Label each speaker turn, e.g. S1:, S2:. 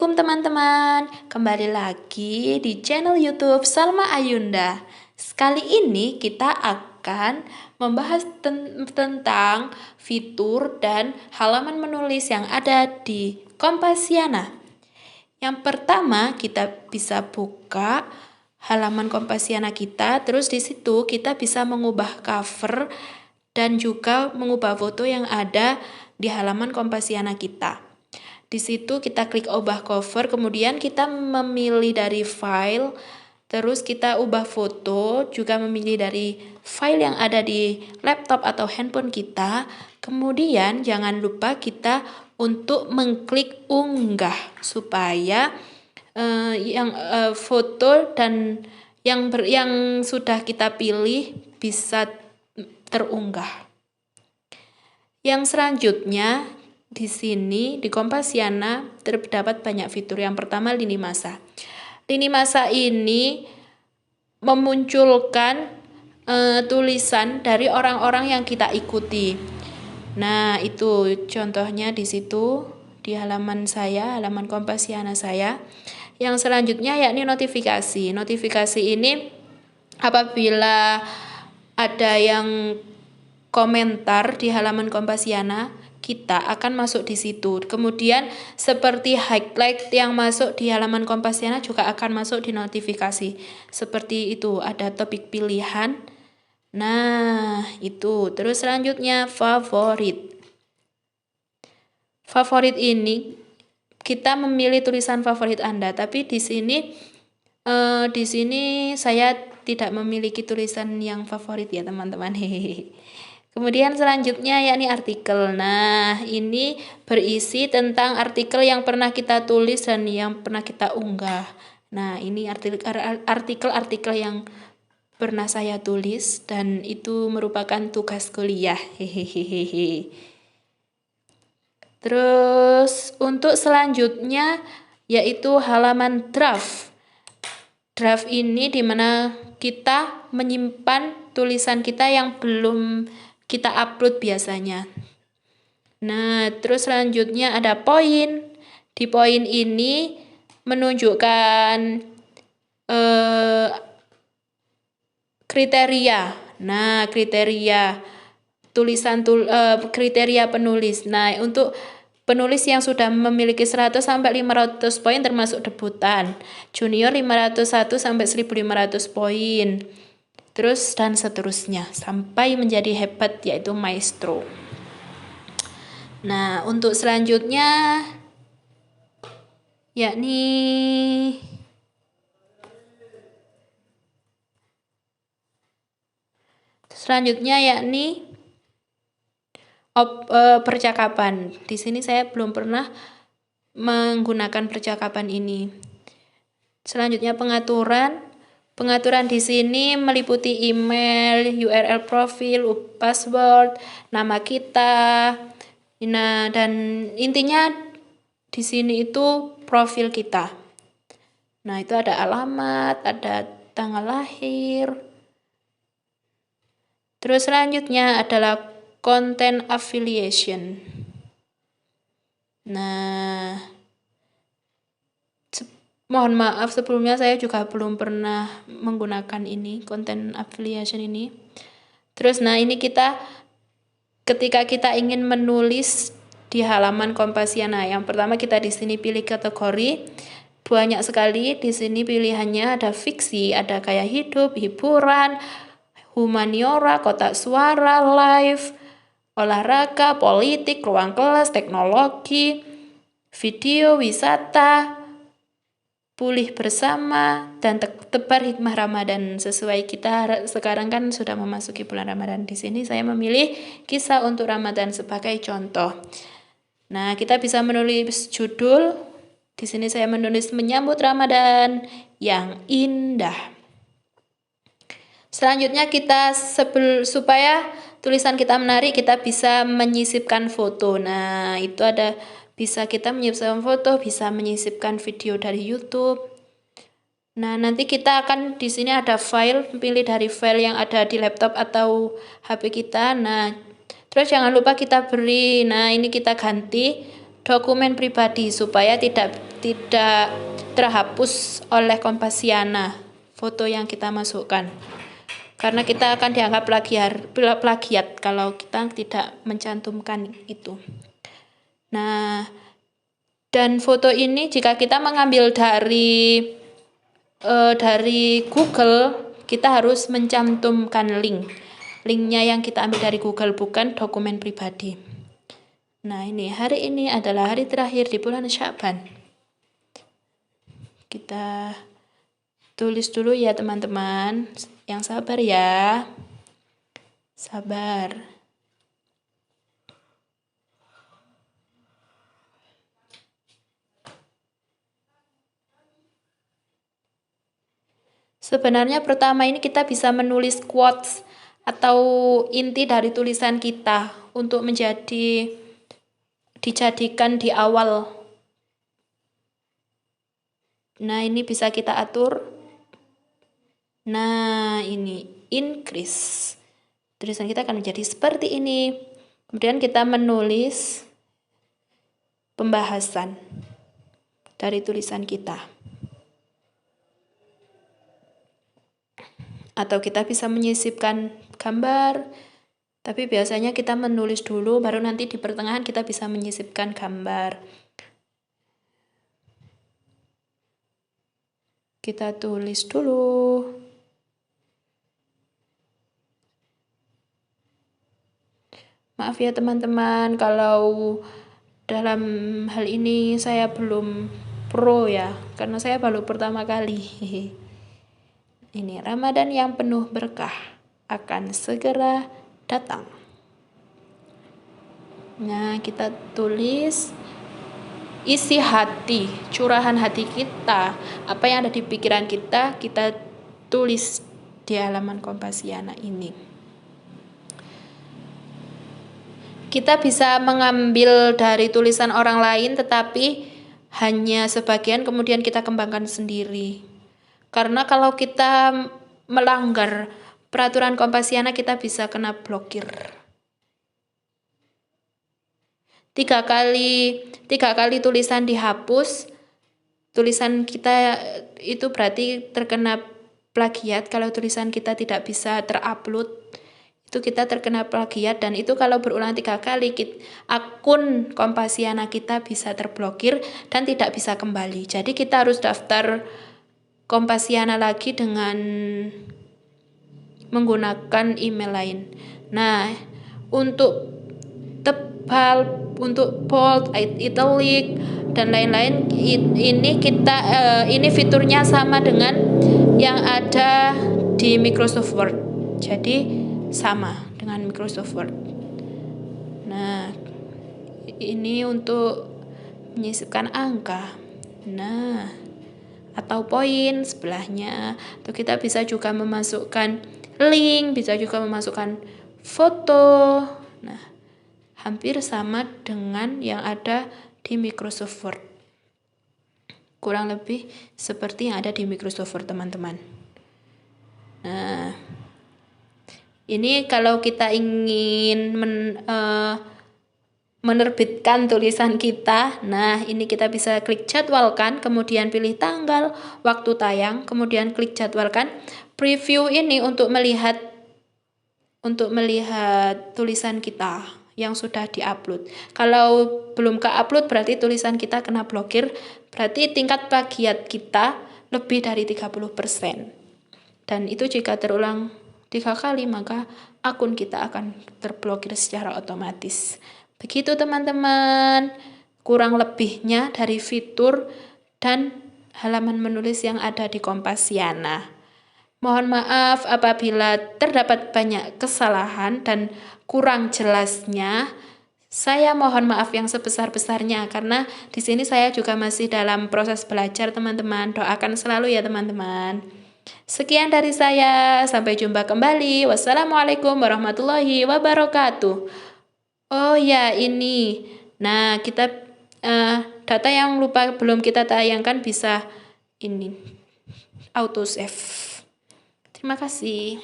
S1: Assalamualaikum teman-teman, kembali lagi di channel YouTube Salma Ayunda. Kali ini kita akan membahas tentang fitur dan halaman menulis yang ada di Kompasiana. Yang pertama, kita bisa buka halaman Kompasiana kita, terus di situ kita bisa mengubah cover dan juga mengubah foto yang ada di halaman Kompasiana kita. Di situ kita klik ubah cover, kemudian kita memilih dari file, terus kita ubah foto, juga memilih dari file yang ada di laptop atau handphone kita. Kemudian jangan lupa kita untuk mengklik unggah supaya foto dan yang sudah kita pilih bisa terunggah. Yang selanjutnya di sini di Kompasiana terdapat banyak fitur. Yang pertama, lini masa. Lini masa ini memunculkan tulisan dari orang-orang yang kita ikuti. Nah, itu contohnya di situ di halaman saya, halaman Kompasiana saya. Yang selanjutnya yakni notifikasi. Notifikasi ini apabila ada yang komentar di halaman Kompasiana, kita akan masuk di situ. Kemudian seperti highlight yang masuk di halaman Kompasiana juga akan masuk di notifikasi. Seperti itu, ada topik pilihan. Nah, itu. Terus selanjutnya favorit. Favorit ini kita memilih tulisan favorit Anda, tapi di sini saya tidak memiliki tulisan yang favorit ya, teman-teman. Hehehe. Kemudian selanjutnya yakni artikel. Nah, ini berisi tentang artikel yang pernah kita tulis dan yang pernah kita unggah. Nah, ini artikel-artikel yang pernah saya tulis dan itu merupakan tugas kuliah. Hehehe. Terus untuk selanjutnya yaitu halaman draft. Draft ini dimana kita menyimpan tulisan kita yang belum kita upload biasanya. Nah, terus selanjutnya ada poin. Di poin ini menunjukkan kriteria. Nah, kriteria kriteria penulis. Nah, untuk penulis yang sudah memiliki 100 sampai 500 poin termasuk debutan. Junior 501 sampai 1500 poin. Terus dan seterusnya sampai menjadi hebat yaitu maestro. Nah, untuk selanjutnya yakni percakapan. Di sini saya belum pernah menggunakan percakapan ini. Selanjutnya pengaturan. Pengaturan di sini meliputi email, URL profil, password, nama kita. Nah, dan intinya di sini itu profil kita. Nah, itu ada alamat, ada tanggal lahir. Terus selanjutnya adalah content affiliation. Nah, mohon maaf sebelumnya saya juga belum pernah menggunakan ini, content affiliation ini. Terus nah ini ketika kita ingin menulis di halaman Kompasiana, yang pertama kita di sini pilih kategori. Banyak sekali di sini pilihannya, ada fiksi, ada gaya hidup, hiburan, humaniora, kotak suara, live, olahraga, politik, ruang kelas, teknologi, video, wisata, pulih bersama, dan tebar hikmah Ramadan. Sesuai kita sekarang kan sudah memasuki bulan Ramadan. Di sini saya memilih kisah untuk Ramadan sebagai contoh. Nah, kita bisa menulis judul. Di sini saya menulis menyambut Ramadan yang indah. Selanjutnya kita supaya tulisan kita menarik, kita bisa menyisipkan foto. Nah, itu ada bisa kita menyisipkan foto, bisa menyisipkan video dari YouTube. Nah, nanti kita akan di sini ada file, pilih dari file yang ada di laptop atau HP kita. Nah, terus jangan lupa kita beri. Nah, ini kita ganti dokumen pribadi supaya tidak terhapus oleh Kompasiana foto yang kita masukkan. Karena kita akan dianggap plagiat kalau kita tidak mencantumkan itu. Nah, dan foto ini jika kita mengambil dari Google, kita harus mencantumkan linknya yang kita ambil dari Google, bukan dokumen pribadi. Nah, hari ini adalah hari terakhir di bulan Sya'ban. Kita tulis dulu ya teman-teman, yang sabar ya, sabar. Sebenarnya pertama ini kita bisa menulis quotes atau inti dari tulisan kita untuk dijadikan di awal. Nah, ini bisa kita atur. Nah, ini increase. Tulisan kita akan menjadi seperti ini. Kemudian kita menulis pembahasan dari tulisan kita. Atau kita bisa menyisipkan gambar, tapi biasanya kita menulis dulu, baru nanti di pertengahan kita bisa menyisipkan gambar. Kita tulis dulu. Maaf ya teman-teman, kalau dalam hal ini saya belum pro ya, karena saya baru pertama kali. Ini Ramadan yang penuh berkah akan segera datang. Nah, kita tulis isi hati, curahan hati kita, apa yang ada di pikiran kita tulis di halaman Kompasiana ini. Kita bisa mengambil dari tulisan orang lain, tetapi hanya sebagian, kemudian kita kembangkan sendiri. Karena kalau kita melanggar peraturan Kompasiana, kita bisa kena blokir. 3 kali tulisan dihapus, tulisan kita itu berarti terkena plagiat. Kalau tulisan kita tidak bisa terupload, itu kita terkena plagiat, dan itu kalau berulang 3 kali, akun Kompasiana kita bisa terblokir dan tidak bisa kembali. Jadi kita harus daftar Kompasiana lagi dengan menggunakan email lain. Nah, untuk tebal, untuk bold, italic dan lain-lain, ini fiturnya sama dengan yang ada di Microsoft Word. Jadi sama dengan Microsoft Word. Nah, ini untuk menyisipkan angka. Nah, atau poin sebelahnya. Atau kita bisa juga memasukkan link, bisa juga memasukkan foto. Nah, hampir sama dengan yang ada di Microsoft Word. Kurang lebih seperti yang ada di Microsoft Word, teman-teman. Nah, ini kalau kita ingin menerbitkan tulisan kita, nah ini kita bisa klik jadwalkan, kemudian pilih tanggal, waktu tayang, kemudian klik jadwalkan. Preview ini untuk melihat tulisan kita yang sudah diupload. Kalau belum ke-upload berarti tulisan kita kena blokir, berarti tingkat plagiat kita lebih dari 30%. Dan itu jika terulang 3 kali, maka akun kita akan terblokir secara otomatis. Begitu teman-teman, kurang lebihnya dari fitur dan halaman menulis yang ada di Kompasiana. Mohon maaf apabila terdapat banyak kesalahan dan kurang jelasnya. Saya mohon maaf yang sebesar-besarnya, karena di sini saya juga masih dalam proses belajar, teman-teman. Doakan selalu ya teman-teman. Sekian dari saya, sampai jumpa kembali. Wassalamualaikum warahmatullahi wabarakatuh. Oh ya, ini. Nah, kita data yang belum kita tayangkan bisa ini auto save. Terima kasih.